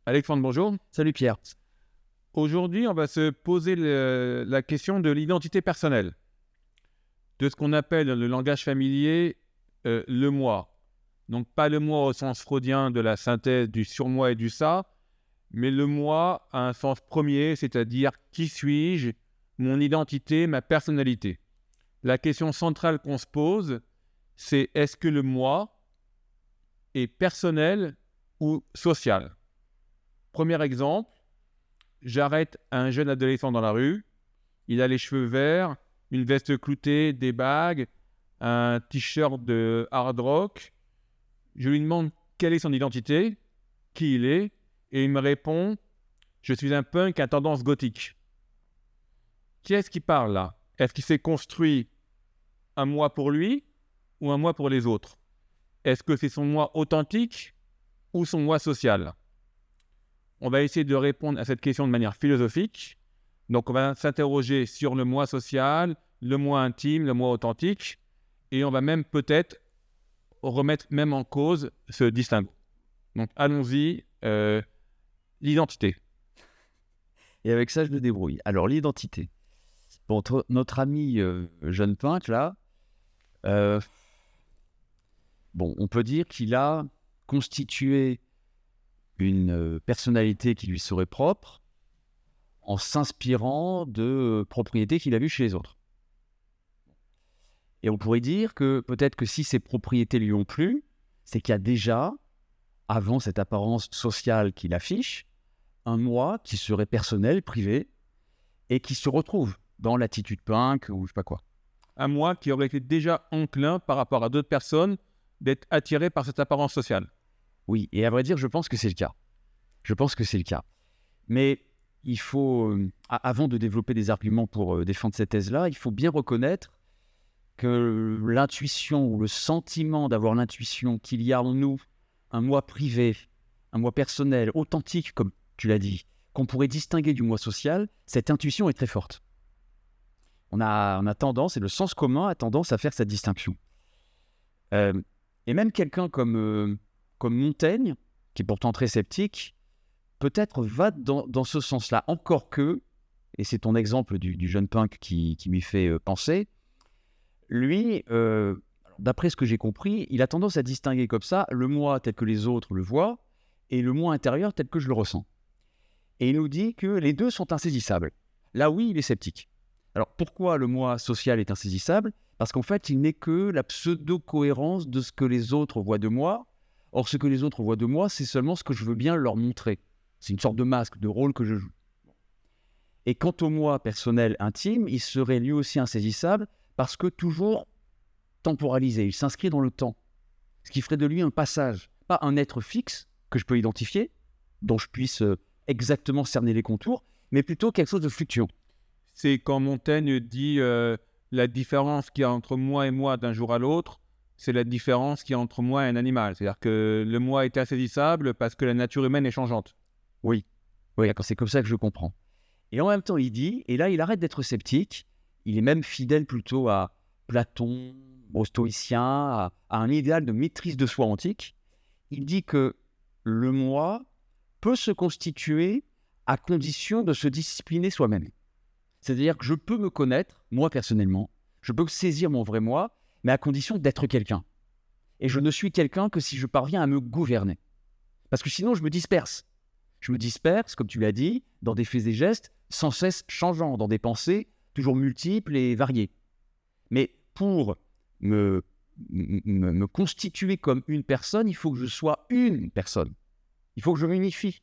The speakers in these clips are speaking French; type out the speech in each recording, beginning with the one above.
Alexandre, bonjour. Salut Pierre. Aujourd'hui, on va se poser la question de l'identité personnelle, de ce qu'on appelle dans le langage familier le moi. Donc pas le moi au sens freudien de la synthèse du surmoi et du ça, mais le moi à un sens premier, c'est-à-dire qui suis-je, mon identité, ma personnalité. La question centrale qu'on se pose, c'est est-ce que le moi est personnel ou social? Premier exemple, j'arrête un jeune adolescent dans la rue, il a les cheveux verts, une veste cloutée, des bagues, un t-shirt de hard rock. Je lui demande quelle est son identité, qui il est, et il me répond « Je suis un punk à tendance gothique ». Qui est-ce qui parle là? Est-ce qu'il s'est construit un moi pour lui ou un moi pour les autres? Est-ce que c'est son moi authentique ou son moi social? On va essayer de répondre à cette question de manière philosophique. Donc, on va s'interroger sur le moi social, le moi intime, le moi authentique, et on va même peut-être remettre même en cause ce distinguo. Donc, allons-y, l'identité. Et avec ça, je me débrouille. Alors, l'identité. Bon, notre ami jeune peintre, là, on peut dire qu'il a constitué une personnalité qui lui serait propre en s'inspirant de propriétés qu'il a vues chez les autres. Et on pourrait dire que peut-être que si ces propriétés lui ont plu, c'est qu'il y a déjà, avant cette apparence sociale qu'il affiche, un moi qui serait personnel, privé, et qui se retrouve dans l'attitude punk ou je sais pas quoi. Un moi qui aurait été déjà enclin par rapport à d'autres personnes d'être attiré par cette apparence sociale. Oui, et à vrai dire, je pense que c'est le cas. Mais il faut, avant de développer des arguments pour défendre cette thèse-là, il faut bien reconnaître que l'intuition ou le sentiment d'avoir l'intuition qu'il y a en nous un moi privé, un moi personnel, authentique, comme tu l'as dit, qu'on pourrait distinguer du moi social, cette intuition est très forte. On a tendance, et le sens commun a tendance à faire cette distinction. Et même quelqu'un comme Montaigne, qui est pourtant très sceptique, peut-être va dans ce sens-là, encore que, et c'est ton exemple du jeune punk qui m'y fait penser, lui, d'après ce que j'ai compris, il a tendance à distinguer comme ça le moi tel que les autres le voient et le moi intérieur tel que je le ressens. Et il nous dit que les deux sont insaisissables. Là, oui, il est sceptique. Alors, pourquoi le moi social est insaisissable? Parce qu'en fait, il n'est que la pseudo-cohérence de ce que les autres voient de moi. Or, ce que les autres voient de moi, c'est seulement ce que je veux bien leur montrer. C'est une sorte de masque, de rôle que je joue. Et quant au moi personnel intime, il serait lui aussi insaisissable parce que toujours temporalisé. Il s'inscrit dans le temps. Ce qui ferait de lui un passage, pas un être fixe que je peux identifier, dont je puisse exactement cerner les contours, mais plutôt quelque chose de fluctuant. C'est quand Montaigne dit la différence qu'il y a entre moi et moi d'un jour à l'autre, c'est la différence qu'il y a entre moi et un animal. C'est-à-dire que le moi est insaisissable parce que la nature humaine est changeante. Oui, d'accord, c'est comme ça que je comprends. Et en même temps, il dit, et là, il arrête d'être sceptique, il est même fidèle plutôt à Platon, aux stoïciens, à un idéal de maîtrise de soi antique. Il dit que le moi peut se constituer à condition de se discipliner soi-même. C'est-à-dire que je peux me connaître, moi personnellement, je peux saisir mon vrai moi, mais à condition d'être quelqu'un. Et je ne suis quelqu'un que si je parviens à me gouverner. Parce que sinon, je me disperse. Je me disperse, comme tu l'as dit, dans des faits et gestes sans cesse changeants, dans des pensées toujours multiples et variées. Mais pour me constituer comme une personne, il faut que je sois une personne. Il faut que je m'unifie.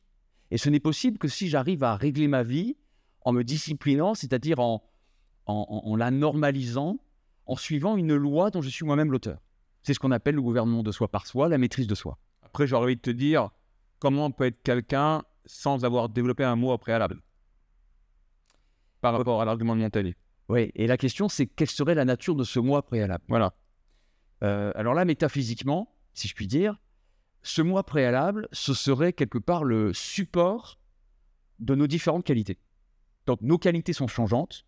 Et ce n'est possible que si j'arrive à régler ma vie en me disciplinant, c'est-à-dire en la normalisant, en suivant une loi dont je suis moi-même l'auteur. C'est ce qu'on appelle le gouvernement de soi par soi, la maîtrise de soi. Après, j'aurais envie de te dire, comment on peut être quelqu'un sans avoir développé un moi au préalable par rapport à l'argument de Montaigne? Oui, et la question, c'est quelle serait la nature de ce moi préalable? Voilà. Alors là, métaphysiquement, si je puis dire, ce moi préalable, ce serait quelque part le support de nos différentes qualités. Donc, nos qualités sont changeantes,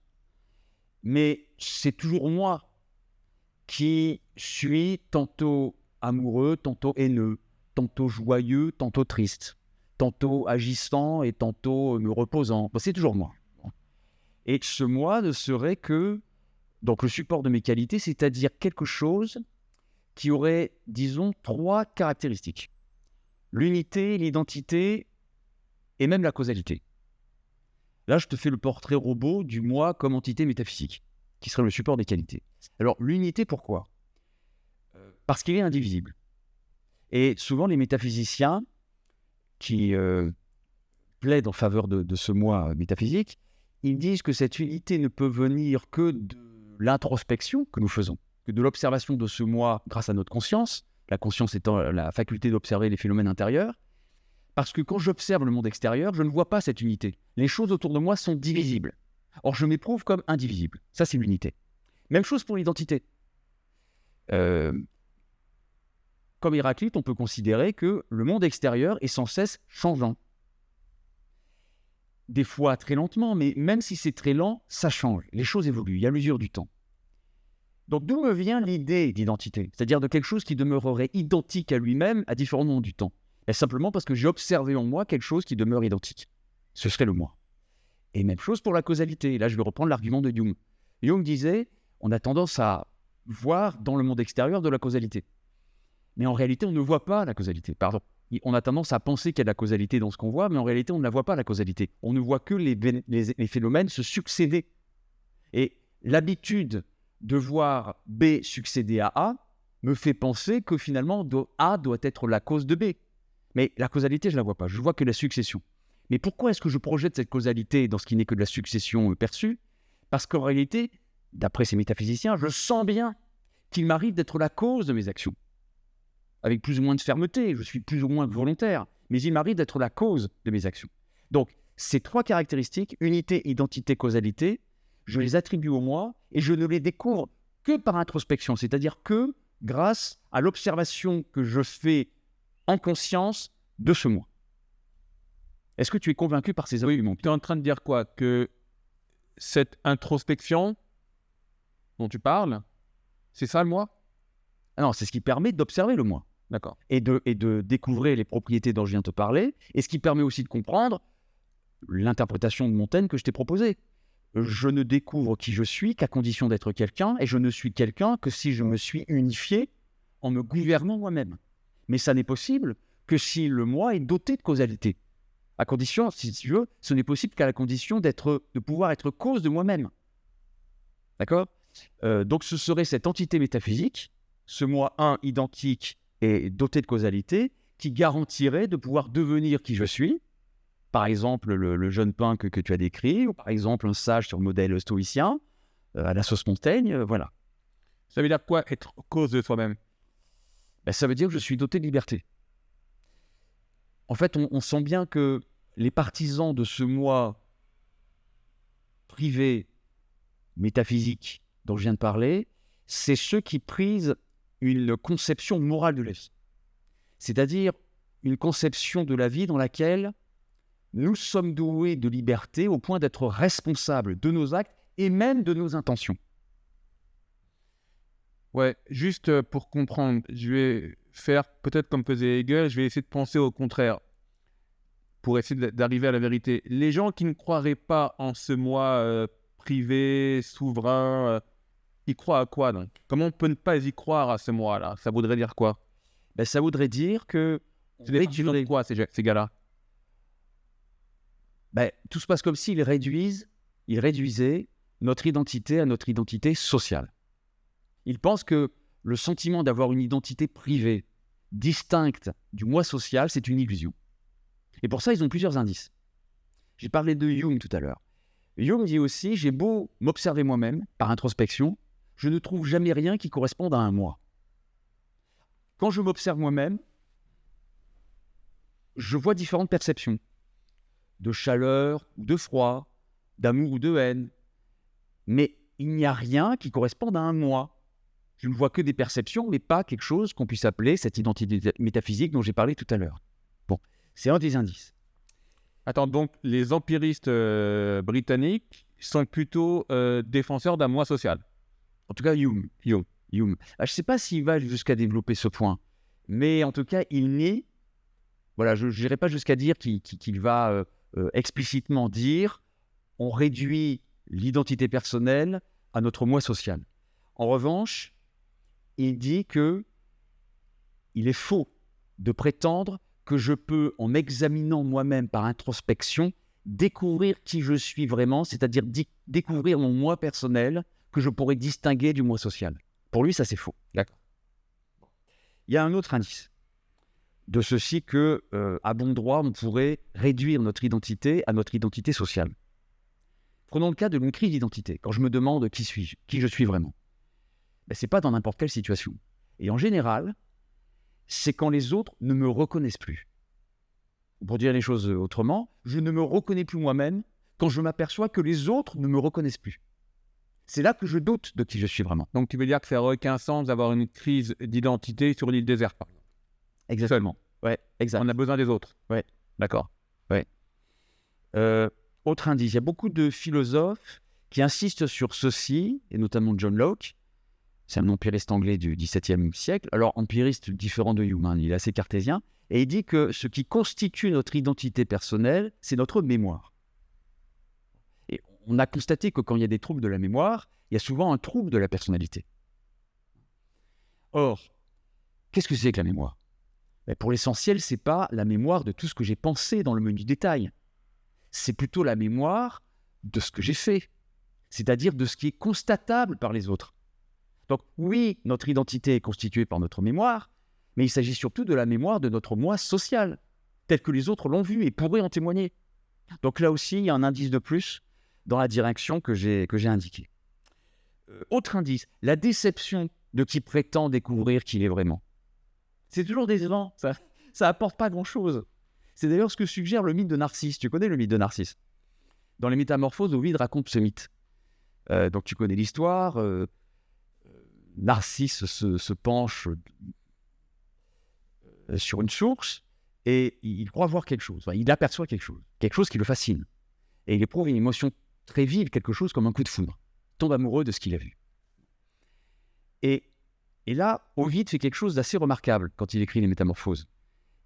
mais c'est toujours moi qui suis tantôt amoureux, tantôt haineux, tantôt joyeux, tantôt triste, tantôt agissant et tantôt me reposant. Bon, c'est toujours moi. Et ce moi ne serait que donc le support de mes qualités, c'est-à-dire quelque chose qui aurait, disons, 3 caractéristiques. L'unité, l'identité et même la causalité. Là, je te fais le portrait robot du moi comme entité métaphysique, qui serait le support des qualités. Alors, l'unité, pourquoi ? Parce qu'il est indivisible. Et souvent, les métaphysiciens qui plaident en faveur de ce moi métaphysique, ils disent que cette unité ne peut venir que de l'introspection que nous faisons, que de l'observation de ce moi grâce à notre conscience, la conscience étant la faculté d'observer les phénomènes intérieurs, parce que quand j'observe le monde extérieur, je ne vois pas cette unité. Les choses autour de moi sont divisibles. Or, je m'éprouve comme indivisible. Ça, c'est l'unité. Même chose pour l'identité. Comme Héraclite, on peut considérer que le monde extérieur est sans cesse changeant. Des fois très lentement, mais même si c'est très lent, ça change. Les choses évoluent, il y a l'usure du temps. Donc d'où me vient l'idée d'identité, c'est-à-dire de quelque chose qui demeurerait identique à lui-même à différents moments du temps. Et simplement parce que j'ai observé en moi quelque chose qui demeure identique. Ce serait le moi. Et même chose pour la causalité. Et là, je vais reprendre l'argument de Jung. Jung disait, on a tendance à voir dans le monde extérieur de la causalité. Mais en réalité, on ne voit pas la causalité. Pardon. On a tendance à penser qu'il y a de la causalité dans ce qu'on voit, mais en réalité, on ne la voit pas, la causalité. On ne voit que les phénomènes se succéder. Et l'habitude de voir B succéder à A me fait penser que finalement, A doit être la cause de B. Mais la causalité, je ne la vois pas. Je vois que la succession. Mais pourquoi est-ce que je projette cette causalité dans ce qui n'est que de la succession perçue ? Parce qu'en réalité, d'après ces métaphysiciens, je sens bien qu'il m'arrive d'être la cause de mes actions. Avec plus ou moins de fermeté, je suis plus ou moins volontaire, mais il m'arrive d'être la cause de mes actions. Donc, ces 3 caractéristiques, unité, identité, causalité, je les attribue au moi et je ne les découvre que par introspection, c'est-à-dire que grâce à l'observation que je fais en conscience de ce moi. Est-ce que tu es convaincu par ces arguments ? Tu es en train de dire quoi ? Que cette introspection dont tu parles, c'est ça le moi ? Ah non, c'est ce qui permet d'observer le moi. D'accord. Et de découvrir les propriétés dont je viens de te parler, et ce qui permet aussi de comprendre l'interprétation de Montaigne que je t'ai proposée. Je ne découvre qui je suis qu'à condition d'être quelqu'un, et je ne suis quelqu'un que si je me suis unifié en me gouvernant moi-même. Mais ça n'est possible que si le moi est doté de causalité. À condition, si tu veux, ce n'est possible qu'à la condition de pouvoir être cause de moi-même. D'accord ? Donc ce serait cette entité métaphysique, ce moi identique et doté de causalité, qui garantirait de pouvoir devenir qui je suis. Par exemple, le jeune pin que tu as décrit, ou par exemple un sage sur le modèle stoïcien, à la sauce Montaigne, voilà. Ça veut dire quoi, être cause de soi-même ? Ça veut dire que je suis doté de liberté. En fait, on sent bien que les partisans de ce moi privé, métaphysique, dont je viens de parler, c'est ceux qui prisent une conception morale de la vie. C'est-à-dire une conception de la vie dans laquelle nous sommes doués de liberté au point d'être responsables de nos actes et même de nos intentions. Ouais, juste pour comprendre, je vais faire peut-être comme faisait Hegel, je vais essayer de penser au contraire pour essayer d'arriver à la vérité. Les gens qui ne croiraient pas en ce moi privé, souverain, ils croient à quoi donc ? Comment on peut ne pas y croire à ce moi-là ? Ça voudrait dire quoi ? Ça voudrait dire que... C'est des partisans de quoi ces gars-là ? Tout se passe comme s'ils réduisaient notre identité à notre identité sociale. Ils pensent que le sentiment d'avoir une identité privée, distincte du moi social, c'est une illusion. Et pour ça, ils ont plusieurs indices. J'ai parlé de Jung tout à l'heure. Jung dit aussi, j'ai beau m'observer moi-même, par introspection, je ne trouve jamais rien qui corresponde à un moi. Quand je m'observe moi-même, je vois différentes perceptions, de chaleur ou de froid, d'amour ou de haine. Mais il n'y a rien qui corresponde à un moi. Je ne vois que des perceptions, mais pas quelque chose qu'on puisse appeler cette identité métaphysique dont j'ai parlé tout à l'heure. Bon, c'est un des indices. Attends, donc les empiristes britanniques sont plutôt défenseurs d'un moi social. En tout cas, Jung. Je ne sais pas s'il va jusqu'à développer ce point, mais en tout cas, il nie Voilà, je n'irai pas jusqu'à dire qu'il va explicitement dire on réduit l'identité personnelle à notre moi social. En revanche, il dit qu'il est faux de prétendre que je peux, en m'examinant moi-même par introspection, découvrir qui je suis vraiment, c'est-à-dire découvrir mon moi personnel que je pourrais distinguer du moi social. Pour lui, ça c'est faux. D'accord. Il y a un autre indice de ceci que, à bon droit, on pourrait réduire notre identité à notre identité sociale. Prenons le cas de une crise d'identité. Quand je me demande qui suis-je, qui je suis vraiment, ce n'est pas dans n'importe quelle situation. Et en général, c'est quand les autres ne me reconnaissent plus. Pour dire les choses autrement, je ne me reconnais plus moi-même quand je m'aperçois que les autres ne me reconnaissent plus. C'est là que je doute de qui je suis vraiment. Donc, tu veux dire que ça n'aurait aucun sens d'avoir une crise d'identité sur l'île déserte, par exemple. Exactement. Ouais, exact. On a besoin des autres. Ouais, d'accord. Ouais. Autre indice, il y a beaucoup de philosophes qui insistent sur ceci, et notamment John Locke. C'est un empiriste anglais du XVIIe siècle. Alors, empiriste différent de Hume, il est assez cartésien. Et il dit que ce qui constitue notre identité personnelle, c'est notre mémoire. Et on a constaté que quand il y a des troubles de la mémoire, il y a souvent un trouble de la personnalité. Or, qu'est-ce que c'est que la mémoire ? Pour l'essentiel, ce n'est pas la mémoire de tout ce que j'ai pensé dans le menu détail. C'est plutôt la mémoire de ce que j'ai fait, c'est-à-dire de ce qui est constatable par les autres. Donc oui, notre identité est constituée par notre mémoire, mais il s'agit surtout de la mémoire de notre moi social, tel que les autres l'ont vu et pourraient en témoigner. Donc là aussi, il y a un indice de plus dans la direction que j'ai indiquée. Autre indice, la déception de qui prétend découvrir qui il est vraiment. C'est toujours décevant, ça apporte pas grand-chose. C'est d'ailleurs ce que suggère le mythe de Narcisse. Tu connais le mythe de Narcisse ? Dans les Métamorphoses, Ovide raconte ce mythe. Donc tu connais l'histoire. Narcisse se penche sur une source et il croit voir quelque chose. Enfin, il aperçoit quelque chose qui le fascine. Et il éprouve une émotion très vive, quelque chose comme un coup de foudre. Il tombe amoureux de ce qu'il a vu. Et là, Ovide fait quelque chose d'assez remarquable quand il écrit les Métamorphoses.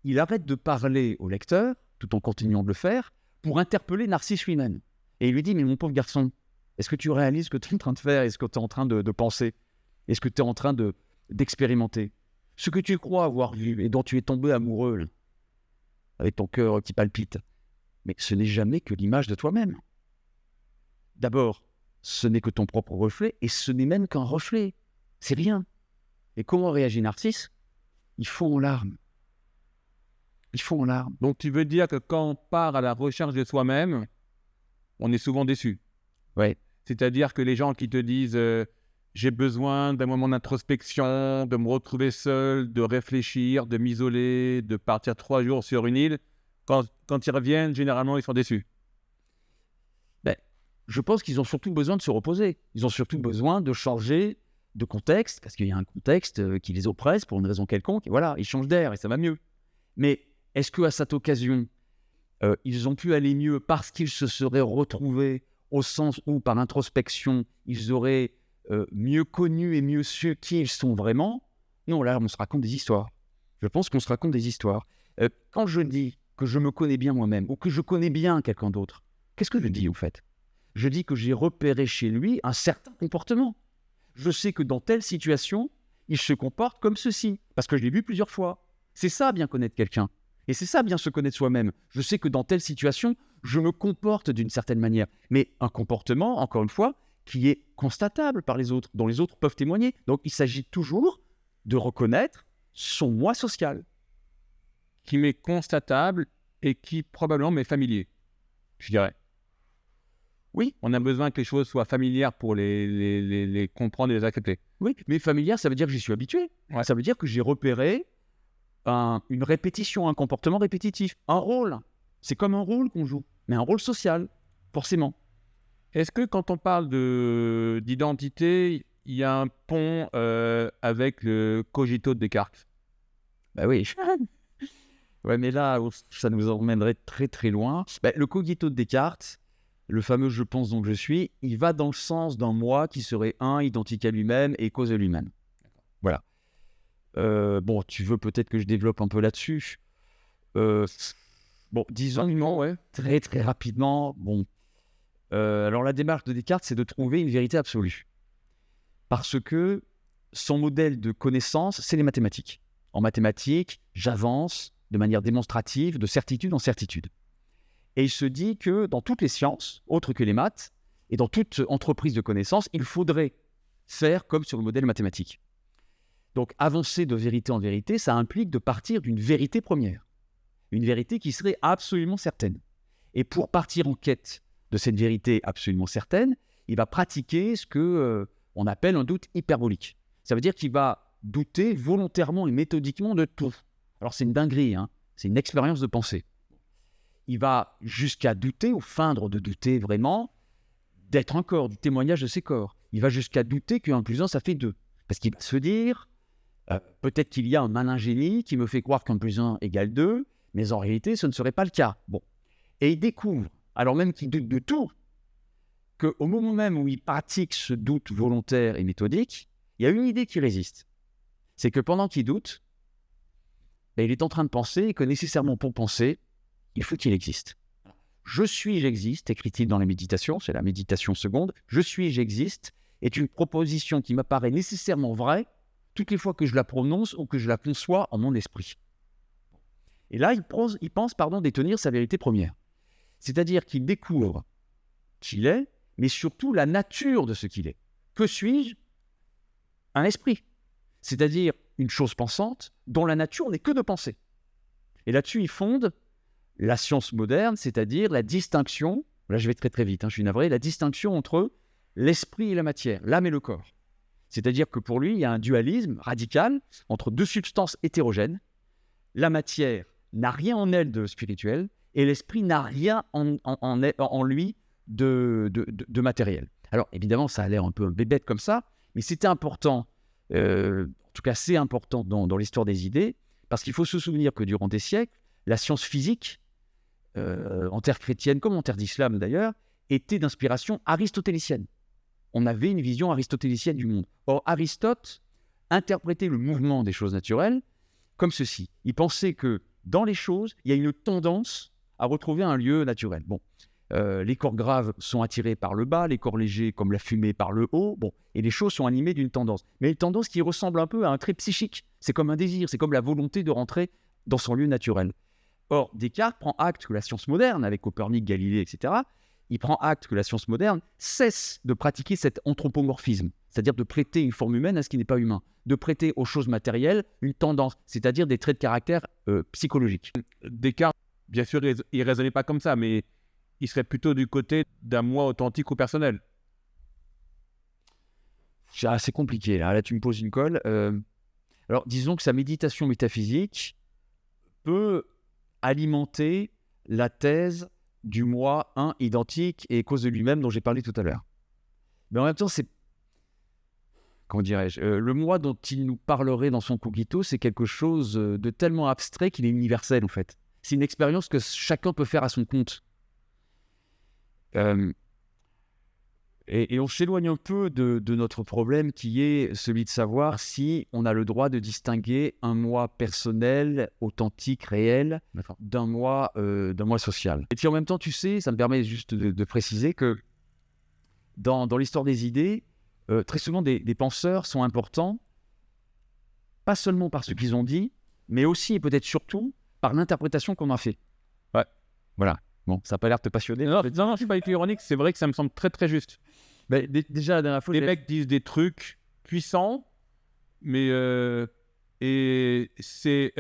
Il arrête de parler au lecteur, tout en continuant de le faire, pour interpeller Narcisse lui-même. Et il lui dit, mais mon pauvre garçon, est-ce que tu réalises ce que tu es en train de faire ? Est-ce que tu es en train de penser ? Est-ce que tu es en train d'expérimenter ? Ce que tu crois avoir vu et dont tu es tombé amoureux, là, avec ton cœur qui palpite, mais ce n'est jamais que l'image de toi-même. D'abord, ce n'est que ton propre reflet, et ce n'est même qu'un reflet. C'est rien. Et comment réagit Narcisse ? Il fond en larmes. Il fond en larmes. Donc, tu veux dire que quand on part à la recherche de soi-même, on est souvent déçu. Ouais. C'est-à-dire que les gens qui te disent j'ai besoin d'un moment d'introspection, de me retrouver seul, de réfléchir, de m'isoler, de partir 3 jours sur une île, quand ils reviennent, généralement, ils sont déçus. Je pense qu'ils ont surtout besoin de se reposer. Ils ont surtout besoin de changer de contexte, parce qu'il y a un contexte qui les oppresse pour une raison quelconque, et voilà, ils changent d'air et ça va mieux. Mais est-ce qu'à cette occasion, ils ont pu aller mieux parce qu'ils se seraient retrouvés au sens où, par introspection, ils auraient mieux connu et mieux su qui ils sont vraiment ? Non, là, on se raconte des histoires. Je pense qu'on se raconte des histoires. Quand je dis que je me connais bien moi-même, ou que je connais bien quelqu'un d'autre, qu'est-ce que je dis, en fait ? Je dis que j'ai repéré chez lui un certain comportement. Je sais que dans telle situation, il se comporte comme ceci, parce que je l'ai vu plusieurs fois. C'est ça, bien connaître quelqu'un. Et c'est ça, bien se connaître soi-même. Je sais que dans telle situation, je me comporte d'une certaine manière. Mais un comportement, encore une fois, qui est constatable par les autres, dont les autres peuvent témoigner. Donc, il s'agit toujours de reconnaître son moi social. Qui m'est constatable et qui probablement m'est familier, je dirais. Oui, on a besoin que les choses soient familières pour les comprendre et les accepter. Oui, mais familière, ça veut dire que j'y suis habitué. Ouais. Ça veut dire que j'ai repéré une répétition, un comportement répétitif, un rôle. C'est comme un rôle qu'on joue, mais un rôle social, forcément. Est-ce que quand on parle d'identité, il y a un pont avec le cogito de Descartes ? Bah oui. Ouais, mais là, ça nous emmènerait très très loin. Le cogito de Descartes, le fameux « je pense donc je suis », il va dans le sens d'un moi qui serait identique à lui-même et cause de lui-même. Voilà. Bon, tu veux peut-être que je développe un peu là-dessus. Bon, disons ouais. très très rapidement. Bon, alors la démarche de Descartes, c'est de trouver une vérité absolue, parce que son modèle de connaissance, c'est les mathématiques. En mathématiques, j'avance de manière démonstrative, de certitude en certitude. Et il se dit que dans toutes les sciences, autres que les maths, et dans toute entreprise de connaissance, il faudrait faire comme sur le modèle mathématique. Donc, avancer de vérité en vérité, ça implique de partir d'une vérité première. Une vérité qui serait absolument certaine. Et pour partir en quête de cette vérité absolument certaine, il va pratiquer ce qu'on appelle un doute hyperbolique. Ça veut dire qu'il va douter volontairement et méthodiquement de tout. Alors, c'est une dinguerie, hein, c'est une expérience de pensée. Il va jusqu'à douter, ou feindre de douter vraiment, d'être un corps, du témoignage de ses corps. Il va jusqu'à douter que 1 + 1, ça fait 2. Parce qu'il va se dire, peut-être qu'il y a un malin génie qui me fait croire qu'1 + 1 = 2, mais en réalité, ce ne serait pas le cas. Bon. Et il découvre, alors même qu'il doute de tout, qu'au moment même où il pratique ce doute volontaire et méthodique, il y a une idée qui résiste. C'est que pendant qu'il doute, il est en train de penser et que nécessairement pour penser, il faut qu'il existe. Je suis, j'existe, écrit-il dans la méditation, c'est la méditation seconde. Je suis, j'existe est une proposition qui m'apparaît nécessairement vraie toutes les fois que je la prononce ou que je la conçois en mon esprit. Et là, il pense détenir sa vérité première. C'est-à-dire qu'il découvre qui il est, mais surtout la nature de ce qu'il est. Que suis-je ? Un esprit. C'est-à-dire une chose pensante dont la nature n'est que de penser. Et là-dessus, il fonde la science moderne, c'est-à-dire la distinction, là je vais très très vite, je suis navré, la distinction entre l'esprit et la matière, l'âme et le corps. C'est-à-dire que pour lui, il y a un dualisme radical entre deux substances hétérogènes. La matière n'a rien en elle de spirituel et l'esprit n'a rien en lui de matériel. Alors évidemment, ça a l'air un peu bébête comme ça, mais c'était important, en tout cas c'est important dans l'histoire des idées, parce qu'il faut se souvenir que durant des siècles, la science physique, en terre chrétienne comme en terre d'islam d'ailleurs, était d'inspiration aristotélicienne. On avait une vision aristotélicienne du monde. Or, Aristote interprétait le mouvement des choses naturelles comme ceci. Il pensait que dans les choses, il y a une tendance à retrouver un lieu naturel. Bon, les corps graves sont attirés par le bas, les corps légers comme la fumée par le haut, bon, et les choses sont animées d'une tendance. Mais une tendance qui ressemble un peu à un trait psychique. C'est comme un désir, c'est comme la volonté de rentrer dans son lieu naturel. Or, Descartes prend acte que la science moderne, avec Copernic, Galilée, etc., il prend acte que la science moderne cesse de pratiquer cet anthropomorphisme, c'est-à-dire de prêter une forme humaine à ce qui n'est pas humain, de prêter aux choses matérielles une tendance, c'est-à-dire des traits de caractère psychologiques. Descartes, bien sûr, il ne raisonnait pas comme ça, mais il serait plutôt du côté d'un moi authentique ou personnel. C'est assez compliqué, là tu me poses une colle. Alors, disons que sa méditation métaphysique peut alimenter la thèse du moi un identique et cause de lui-même dont j'ai parlé tout à l'heure. Mais en même temps, c'est... Comment dirais-je le moi dont il nous parlerait dans son cogito, c'est quelque chose de tellement abstrait qu'il est universel, en fait. C'est une expérience que chacun peut faire à son compte. Et on s'éloigne un peu de notre problème qui est celui de savoir si on a le droit de distinguer un moi personnel, authentique, réel, d'un moi social. Et puis en même temps, tu sais, ça me permet juste de préciser que dans l'histoire des idées, très souvent des penseurs sont importants, pas seulement par ce qu'ils ont dit, mais aussi et peut-être surtout par l'interprétation qu'on en fait. Ouais. Voilà. Bon, ça n'a pas l'air de te passionner. Non, je ne suis pas du tout ironique, c'est vrai que ça me semble très très juste. Mais déjà, la dernière fois... Les mecs disent des trucs puissants, mais et c'est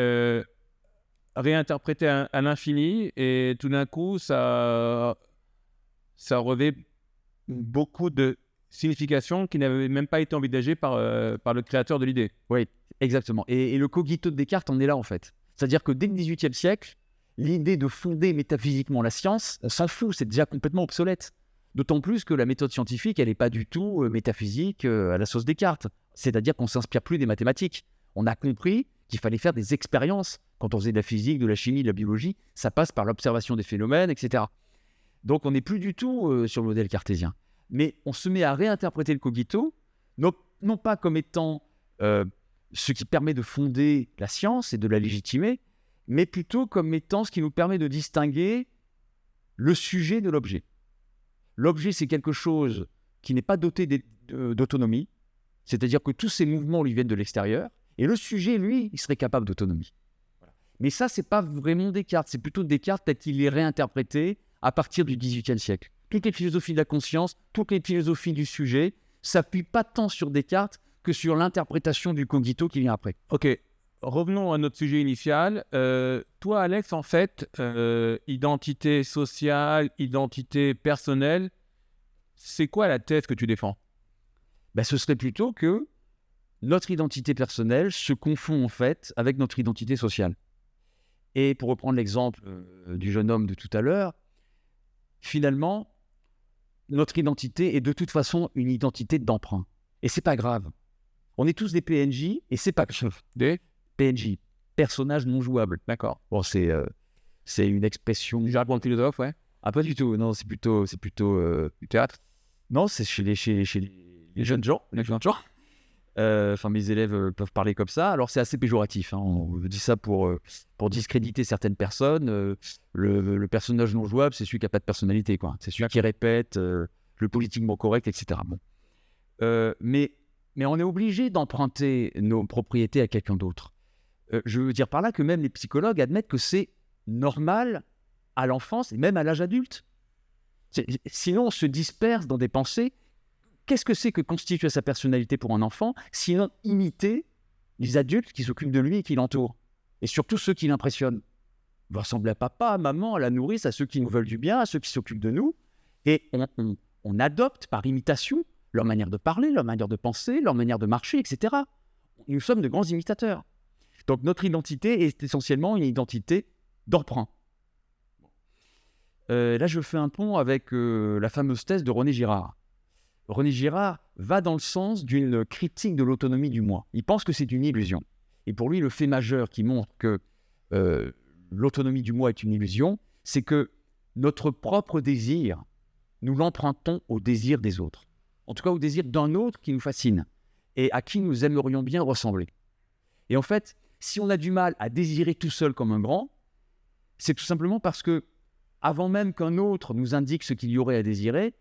réinterprété à l'infini, et tout d'un coup, ça revêt beaucoup de significations qui n'avaient même pas été envisagées par le créateur de l'idée. Oui, exactement. Et le cogito de Descartes en est là, en fait. C'est-à-dire que dès le XVIIIe siècle, l'idée de fonder métaphysiquement la science, on s'en fout, c'est déjà complètement obsolète. D'autant plus que la méthode scientifique, elle n'est pas du tout métaphysique à la sauce Descartes. C'est-à-dire qu'on ne s'inspire plus des mathématiques. On a compris qu'il fallait faire des expériences. Quand on faisait de la physique, de la chimie, de la biologie, ça passe par l'observation des phénomènes, etc. Donc on n'est plus du tout sur le modèle cartésien. Mais on se met à réinterpréter le cogito, non pas comme étant ce qui permet de fonder la science et de la légitimer, mais plutôt comme étant ce qui nous permet de distinguer le sujet de l'objet. L'objet, c'est quelque chose qui n'est pas doté d'autonomie, c'est-à-dire que tous ces mouvements lui viennent de l'extérieur, et le sujet, lui, il serait capable d'autonomie. Mais ça, ce n'est pas vraiment Descartes, c'est plutôt Descartes tel qu'il est réinterprété à partir du XVIIIe siècle. Toutes les philosophies de la conscience, toutes les philosophies du sujet, s'appuient pas tant sur Descartes que sur l'interprétation du cogito qui vient après. Ok, revenons à notre sujet initial. Toi, Alex, en fait, identité sociale, identité personnelle, c'est quoi la thèse que tu défends? Ce serait plutôt que notre identité personnelle se confond en fait avec notre identité sociale. Et pour reprendre l'exemple du jeune homme de tout à l'heure, finalement, notre identité est de toute façon une identité d'emprunt. Et c'est pas grave. On est tous des PNJ et c'est pas grave. Des PNJ, personnages non jouables. D'accord. Bon, c'est une expression. Du jargon de philosophe, ouais. Ah, pas du tout. Non, c'est plutôt Du théâtre. Non, c'est chez les jeunes gens. Les jeunes gens. Mes élèves peuvent parler comme ça. Alors, c'est assez péjoratif. On dit ça pour discréditer certaines personnes. Le personnage non jouable, c'est celui qui n'a pas de personnalité, quoi. C'est celui qui répète le politiquement correct, etc. Bon. Mais on est obligé d'emprunter nos propriétés à quelqu'un d'autre. Je veux dire par là que même les psychologues admettent que c'est normal à l'enfance et même à l'âge adulte. Sinon, on se disperse dans des pensées. Qu'est-ce que c'est que constituer sa personnalité pour un enfant, sinon imiter les adultes qui s'occupent de lui et qui l'entourent, et surtout ceux qui l'impressionnent. Il va ressembler à papa, à maman, à la nourrice, à ceux qui nous veulent du bien, à ceux qui s'occupent de nous, et on adopte par imitation leur manière de parler, leur manière de penser, leur manière de marcher, etc. Nous sommes de grands imitateurs. Donc notre identité est essentiellement une identité d'emprunt. Là, je fais un pont avec la fameuse thèse de René Girard. René Girard va dans le sens d'une critique de l'autonomie du moi. Il pense que c'est une illusion. Et pour lui, le fait majeur qui montre que l'autonomie du moi est une illusion, c'est que notre propre désir, nous l'empruntons au désir des autres. En tout cas, au désir d'un autre qui nous fascine et à qui nous aimerions bien ressembler. Et en fait, si on a du mal à désirer tout seul comme un grand, c'est tout simplement parce que, avant même qu'un autre nous indique ce qu'il y aurait à désirer,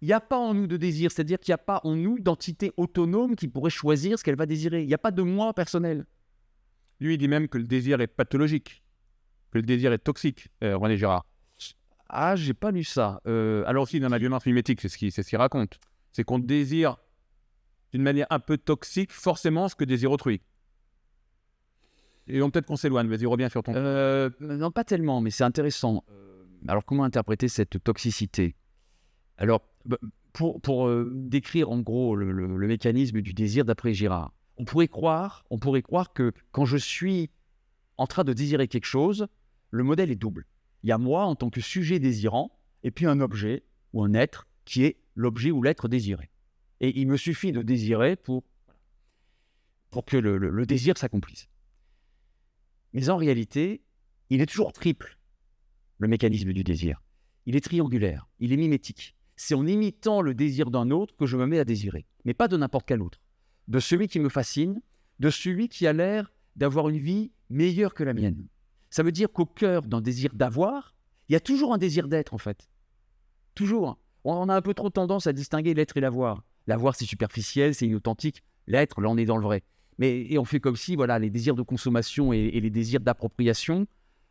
il n'y a pas en nous de désir, c'est-à-dire qu'il n'y a pas en nous d'entité autonome qui pourrait choisir ce qu'elle va désirer. Il n'y a pas de moi personnel. Lui, il dit même que le désir est pathologique, que le désir est toxique, René Girard. Ah, j'ai pas lu ça. Alors aussi, dans la violence mimétique, c'est ce qu'il raconte. C'est qu'on désire d'une manière un peu toxique forcément ce que désire autrui. Et donc peut-être qu'on s'éloigne, vas-y, reviens sur ton... Non, pas tellement, mais c'est intéressant. Alors, comment interpréter cette toxicité ? Alors, pour décrire en gros le mécanisme du désir d'après Girard, on pourrait croire que quand je suis en train de désirer quelque chose, le modèle est double. Il y a moi en tant que sujet désirant, et puis un objet ou un être qui est l'objet ou l'être désiré. Et il me suffit de désirer pour que le désir s'accomplisse. Mais en réalité, il est toujours triple, le mécanisme du désir. Il est triangulaire, il est mimétique. C'est en imitant le désir d'un autre que je me mets à désirer, mais pas de n'importe quel autre. De celui qui me fascine, de celui qui a l'air d'avoir une vie meilleure que la mienne. Ça veut dire qu'au cœur d'un désir d'avoir, il y a toujours un désir d'être, en fait. Toujours. On a un peu trop tendance à distinguer l'être et l'avoir. L'avoir, c'est superficiel, c'est inauthentique. L'être, là, on est dans le vrai. Et on fait comme si voilà, les désirs de consommation et les désirs d'appropriation ne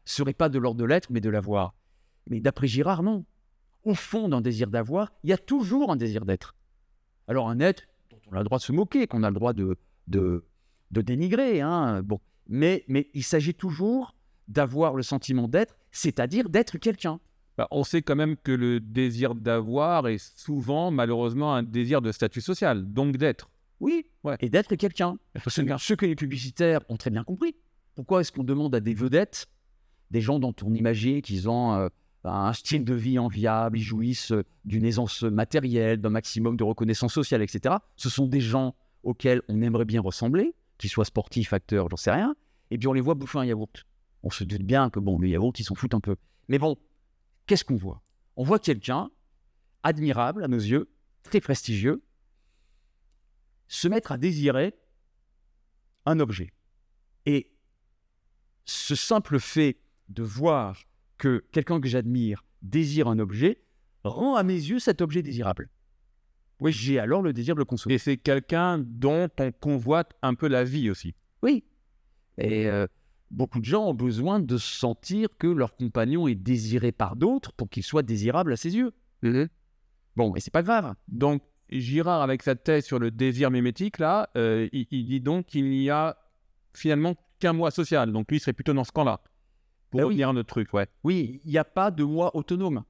seraient pas de l'ordre de l'être, mais de l'avoir. Mais d'après Girard, non. Au fond d'un désir d'avoir, il y a toujours un désir d'être. Alors un être dont on a le droit de se moquer, qu'on a le droit de dénigrer, hein, bon. Mais il s'agit toujours d'avoir le sentiment d'être, c'est-à-dire d'être quelqu'un. On sait quand même que le désir d'avoir est souvent, malheureusement, un désir de statut social, donc d'être. Oui, ouais. Et d'être quelqu'un. Ce que les publicitaires ont très bien compris. Pourquoi est-ce qu'on demande à des vedettes, des gens dont on imagine qu'ils ont un style de vie enviable, ils jouissent d'une aisance matérielle, d'un maximum de reconnaissance sociale, etc. Ce sont des gens auxquels on aimerait bien ressembler, qu'ils soient sportifs, acteurs, j'en sais rien, et puis on les voit bouffer un yaourt. On se doute bien que le yaourt, ils s'en foutent un peu. Mais bon, qu'est-ce qu'on voit ? On voit quelqu'un, admirable à nos yeux, très prestigieux, se mettre à désirer un objet. Et ce simple fait de voir que quelqu'un que j'admire désire un objet rend à mes yeux cet objet désirable. Oui, j'ai alors le désir de le consommer. Et c'est quelqu'un dont on convoite un peu la vie aussi. Oui. Et beaucoup de gens ont besoin de sentir que leur compagnon est désiré par d'autres pour qu'il soit désirable à ses yeux. Bon, mais c'est pas grave. Donc, Girard, avec sa thèse sur le désir mimétique, là, il dit donc qu'il n'y a finalement qu'un moi social. Donc, lui, il serait plutôt dans ce camp-là. Pour revenir à notre truc, ouais. Oui, il n'y a pas de moi autonome.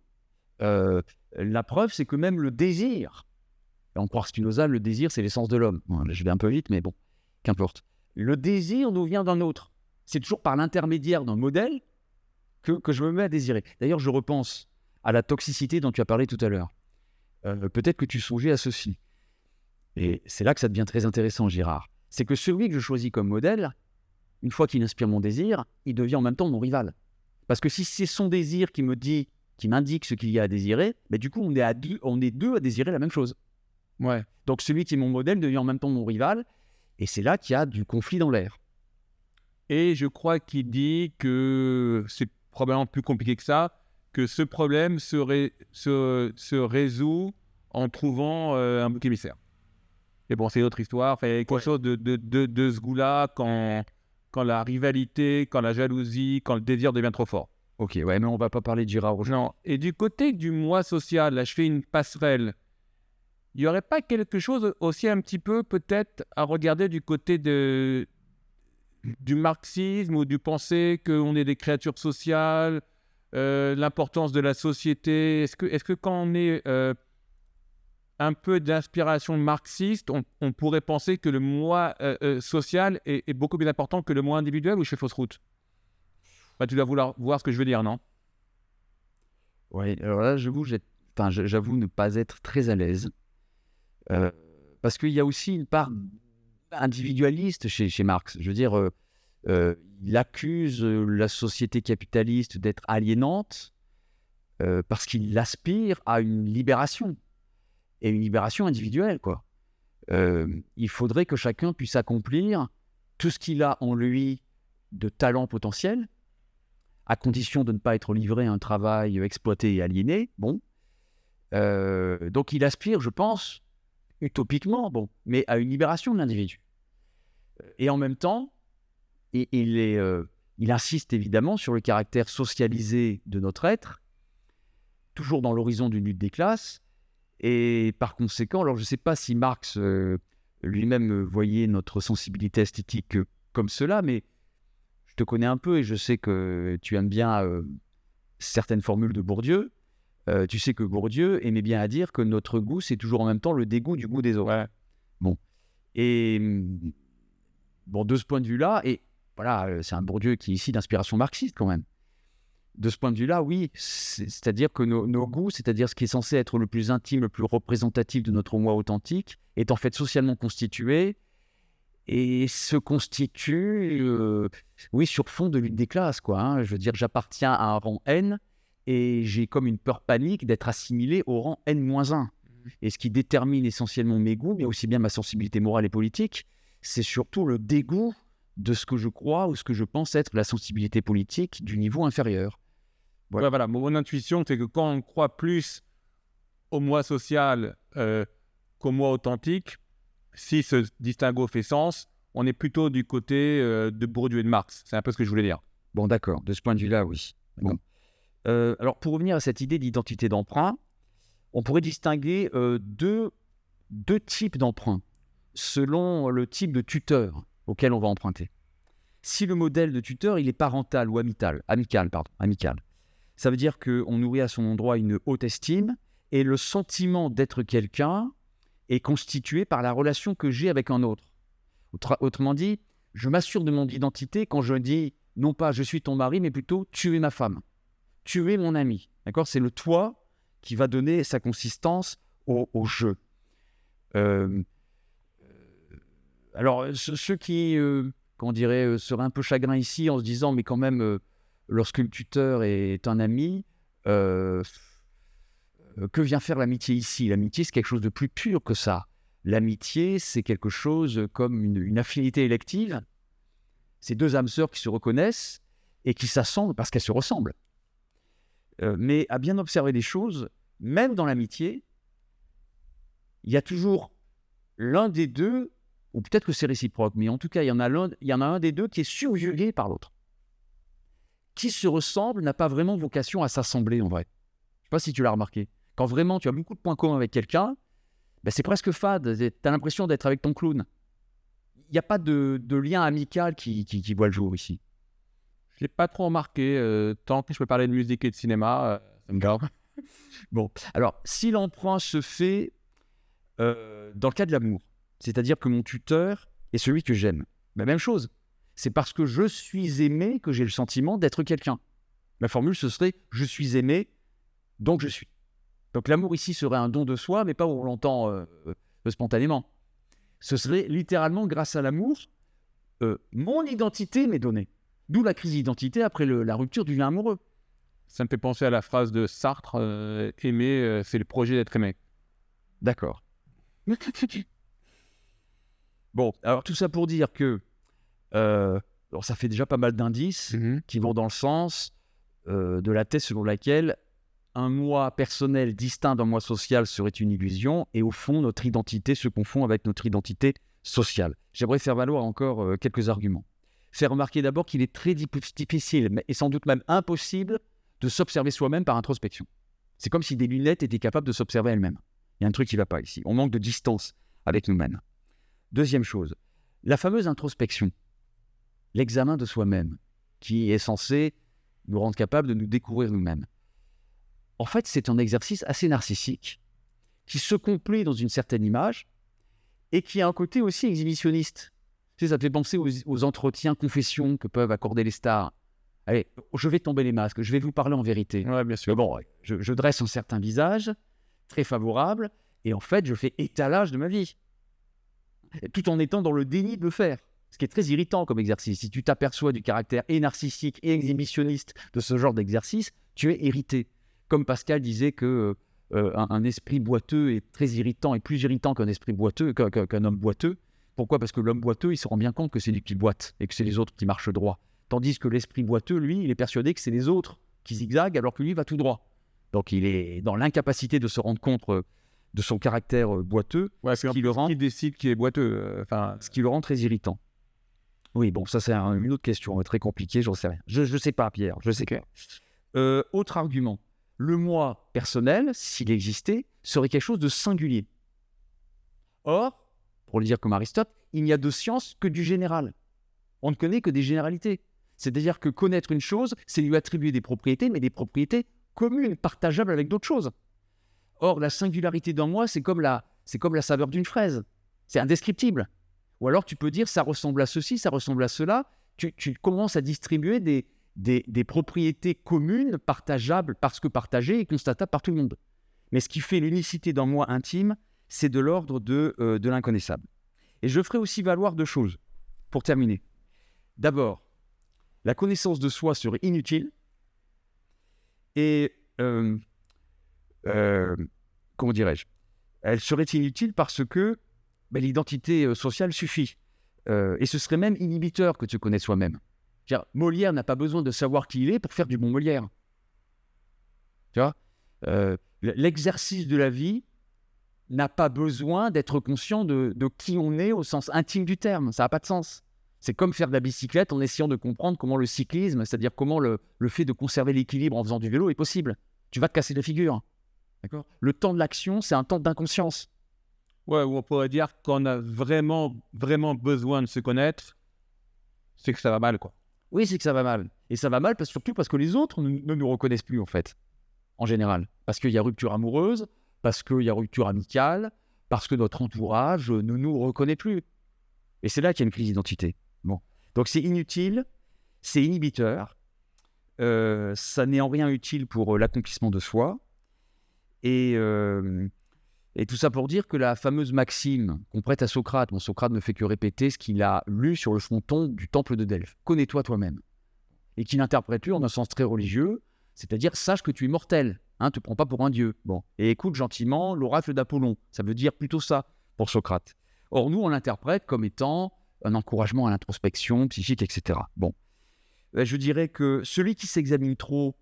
La preuve, c'est que même le désir, et on croit Spinoza, le désir, c'est l'essence de l'homme. Bon, je vais un peu vite, mais bon, qu'importe. Le désir nous vient d'un autre. C'est toujours par l'intermédiaire d'un modèle que je me mets à désirer. D'ailleurs, je repense à la toxicité dont tu as parlé tout à l'heure. Peut-être que tu songeais à ceci. Et c'est là que ça devient très intéressant, Girard. C'est que celui que je choisis comme modèle, une fois qu'il inspire mon désir, il devient en même temps mon rival. Parce que si c'est son désir qui m'indique ce qu'il y a à désirer, mais du coup, on est deux à désirer la même chose. Ouais. Donc celui qui est mon modèle devient en même temps mon rival, et c'est là qu'il y a du conflit dans l'air. Et je crois qu'il dit que c'est probablement plus compliqué que ça, que ce problème se résout en trouvant un bouc émissaire. Et bon, c'est une autre histoire. Fait quelque chose de ce goût-là quand la rivalité, quand la jalousie, quand le désir devient trop fort. Ok, ouais, mais on va pas parler de Girard aujourd'hui. Non. Et du côté du moi social, là, je fais une passerelle. Il n'y aurait pas quelque chose aussi un petit peu peut-être à regarder du côté du marxisme ou du penser qu'on est des créatures sociales, l'importance de la société. Est-ce que quand on est un peu d'inspiration marxiste, on pourrait penser que le moi social est beaucoup plus important que le moi individuel, ou je fais fausse route? Bah, tu dois vouloir voir ce que je veux dire, non? Oui, alors là, j'avoue ne pas être très à l'aise. Parce qu'il y a aussi une part individualiste chez Marx. Je veux dire, il accuse la société capitaliste d'être aliénante parce qu'il aspire à une libération, et une libération individuelle, quoi. Il faudrait que chacun puisse accomplir tout ce qu'il a en lui de talent potentiel, à condition de ne pas être livré à un travail exploité et aliéné. Bon. Donc il aspire, je pense, utopiquement, mais à une libération de l'individu. Et en même temps, il insiste évidemment sur le caractère socialisé de notre être, toujours dans l'horizon d'une lutte des classes, et par conséquent, alors je ne sais pas si Marx lui-même voyait notre sensibilité esthétique comme cela, mais je te connais un peu et je sais que tu aimes bien certaines formules de Bourdieu. Tu sais que Bourdieu aimait bien à dire que notre goût, c'est toujours en même temps le dégoût du goût des autres. Ouais. Bon. Et de ce point de vue-là, et voilà, c'est un Bourdieu qui est ici d'inspiration marxiste quand même. De ce point de vue-là, oui, c'est-à-dire que nos goûts, c'est-à-dire ce qui est censé être le plus intime, le plus représentatif de notre moi authentique, est en fait socialement constitué et se constitue, oui, sur fond de lutte des classes, quoi. Hein. Je veux dire, j'appartiens à un rang N et j'ai comme une peur panique d'être assimilé au rang N-1. Et ce qui détermine essentiellement mes goûts, mais aussi bien ma sensibilité morale et politique, c'est surtout le dégoût de ce que je crois ou ce que je pense être la sensibilité politique du niveau inférieur. Voilà. Ouais, voilà. Mon intuition, c'est que quand on croit plus au moi social qu'au moi authentique, si ce distinguo fait sens, on est plutôt du côté de Bourdieu et de Marx. C'est un peu ce que je voulais dire. Bon, d'accord. De ce point de vue-là, oui. Bon. Alors, pour revenir à cette idée d'identité d'emprunt, on pourrait distinguer deux types d'emprunts selon le type de tuteur auquel on va emprunter. Si le modèle de tuteur, il est parental ou amical, ça veut dire qu'on nourrit à son endroit une haute estime et le sentiment d'être quelqu'un est constitué par la relation que j'ai avec un autre. Autrement dit, je m'assure de mon identité quand je dis non pas je suis ton mari, mais plutôt tu es ma femme, tu es mon ami. D'accord ? C'est le toi qui va donner sa consistance au jeu. Alors, ceux qui, seraient un peu chagrins ici en se disant mais quand même, lorsque le tuteur est un ami, que vient faire l'amitié ici ? L'amitié, c'est quelque chose de plus pur que ça. L'amitié, c'est quelque chose comme une affinité élective. C'est deux âmes sœurs qui se reconnaissent et qui s'assemblent parce qu'elles se ressemblent. Mais à bien observer les choses, même dans l'amitié, il y a toujours l'un des deux, ou peut-être que c'est réciproque, mais en tout cas, il y en a un des deux qui est surjugé par l'autre. Qui se ressemble n'a pas vraiment vocation à s'assembler en vrai. Je ne sais pas si tu l'as remarqué. Quand vraiment tu as beaucoup de points communs avec quelqu'un, ben c'est presque fade. Tu as l'impression d'être avec ton clown. Il n'y a pas de lien amical qui voit le jour ici. Je ne l'ai pas trop remarqué. Tant que je peux parler de musique et de cinéma, ça me garde. Bon, alors, si l'emprunt se fait dans le cas de l'amour, c'est-à-dire que mon tuteur est celui que j'aime, ben, même chose. C'est parce que je suis aimé que j'ai le sentiment d'être quelqu'un. La formule, ce serait « je suis aimé, donc je suis ». Donc l'amour ici serait un don de soi, mais pas où on l'entend spontanément. Ce serait littéralement, grâce à l'amour, mon identité m'est donnée. D'où la crise d'identité après la rupture du lien amoureux. Ça me fait penser à la phrase de Sartre, aimer, c'est le projet d'être aimé. D'accord. Bon, alors tout ça pour dire que alors ça fait déjà pas mal d'indices qui vont dans le sens de la thèse selon laquelle un moi personnel distinct d'un moi social serait une illusion et au fond, notre identité se confond avec notre identité sociale. J'aimerais faire valoir encore quelques arguments. Faire remarquer d'abord qu'il est très difficile et sans doute même impossible de s'observer soi-même par introspection. C'est comme si des lunettes étaient capables de s'observer elles-mêmes. Il y a un truc qui ne va pas ici. On manque de distance avec nous-mêmes. Deuxième chose, la fameuse introspection, l'examen de soi-même, qui est censé nous rendre capables de nous découvrir nous-mêmes. En fait, c'est un exercice assez narcissique qui se complaît dans une certaine image et qui a un côté aussi exhibitionniste. Tu sais, ça te fait penser aux entretiens confessions que peuvent accorder les stars. Allez, je vais tomber les masques, je vais vous parler en vérité. Ouais, bien sûr. Mais bon, je dresse un certain visage, très favorable, et en fait, je fais étalage de ma vie. Tout en étant dans le déni de le faire. Ce qui est très irritant comme exercice. Si tu t'aperçois du caractère et narcissique et exhibitionniste de ce genre d'exercice, tu es irrité. Comme Pascal disait que un esprit boiteux est très irritant et plus irritant qu'un esprit boiteux, qu'un homme boiteux. Pourquoi ? Parce que l'homme boiteux, il se rend bien compte que c'est lui qui boite et que c'est les autres qui marchent droit. Tandis que l'esprit boiteux, lui, il est persuadé que c'est les autres qui zigzaguent alors que lui va tout droit. Donc il est dans l'incapacité de se rendre compte de son caractère boiteux, Ouais, ce qui le rend... Qui décide qui est boiteux Ce qui le rend très irritant. Oui, bon, ça c'est une autre question très compliquée, j'en sais rien. Je ne sais pas, Pierre, je sais pas. Autre argument. Le moi personnel, s'il existait, serait quelque chose de singulier. Or, pour le dire comme Aristote, il n'y a de science que du général. On ne connaît que des généralités. C'est-à-dire que connaître une chose, c'est lui attribuer des propriétés, mais des propriétés communes, partageables avec d'autres choses. Or, la singularité d'un moi, c'est comme la saveur d'une fraise. C'est indescriptible. Ou alors, tu peux dire, ça ressemble à ceci, ça ressemble à cela. Tu commences à distribuer des propriétés communes, partageables parce que partagées et constatables par tout le monde. Mais ce qui fait l'unicité d'un moi intime, c'est de l'ordre de l'inconnaissable. Et je ferai aussi valoir deux choses, pour terminer. D'abord, la connaissance de soi serait inutile et, comment dirais-je, elle serait inutile parce que l'identité sociale suffit. Et ce serait même inhibiteur que tu connais soi-même. Molière n'a pas besoin de savoir qui il est pour faire du bon Molière. Tu vois, l'exercice de la vie n'a pas besoin d'être conscient de qui on est au sens intime du terme. Ça n'a pas de sens. C'est comme faire de la bicyclette en essayant de comprendre comment le cyclisme, c'est-à-dire comment le fait de conserver l'équilibre en faisant du vélo est possible. Tu vas te casser la figure. D'accord ? Le temps de l'action, c'est un temps d'inconscience. Ouais, ou on pourrait dire qu'on a vraiment, vraiment besoin de se connaître, c'est que ça va mal, quoi. Oui, c'est que ça va mal. Et ça va mal surtout parce que les autres ne nous reconnaissent plus, en fait, en général. Parce qu'il y a rupture amoureuse, parce qu'il y a rupture amicale, parce que notre entourage ne nous reconnaît plus. Et c'est là qu'il y a une crise d'identité. Bon. Donc c'est inutile, c'est inhibiteur, ça n'est en rien utile pour l'accomplissement de soi. Et tout ça pour dire que la fameuse maxime qu'on prête à Socrate, Socrate ne fait que répéter ce qu'il a lu sur le fronton du temple de Delphes. Connais-toi toi-même. Et qu'il interprète lui en un sens très religieux, c'est-à-dire sache que tu es mortel, ne te prends pas pour un dieu. Bon. Et écoute gentiment l'oracle d'Apollon. Ça veut dire plutôt ça pour Socrate. Or, nous, on l'interprète comme étant un encouragement à l'introspection psychique, etc. Bon. je dirais que celui qui s'examine trop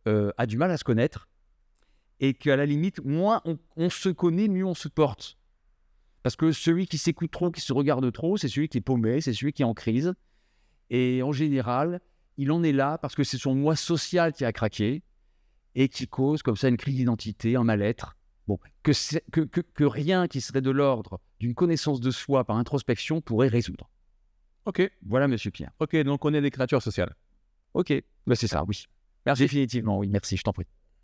a du mal à se connaître et qu'à la limite, moins on se connaît, mieux on se porte. Parce que celui qui s'écoute trop, qui se regarde trop, c'est celui qui est paumé, c'est celui qui est en crise. Et en général, il en est là parce que c'est son moi social qui a craqué et qui cause comme ça une crise d'identité, un mal-être. Bon, que rien qui serait de l'ordre d'une connaissance de soi par introspection pourrait résoudre. Ok, Voilà, monsieur Pierre. ok, donc on est des créatures sociales. Ok, c'est ça, oui. Merci. Définitivement, oui. Merci, je t'en prie.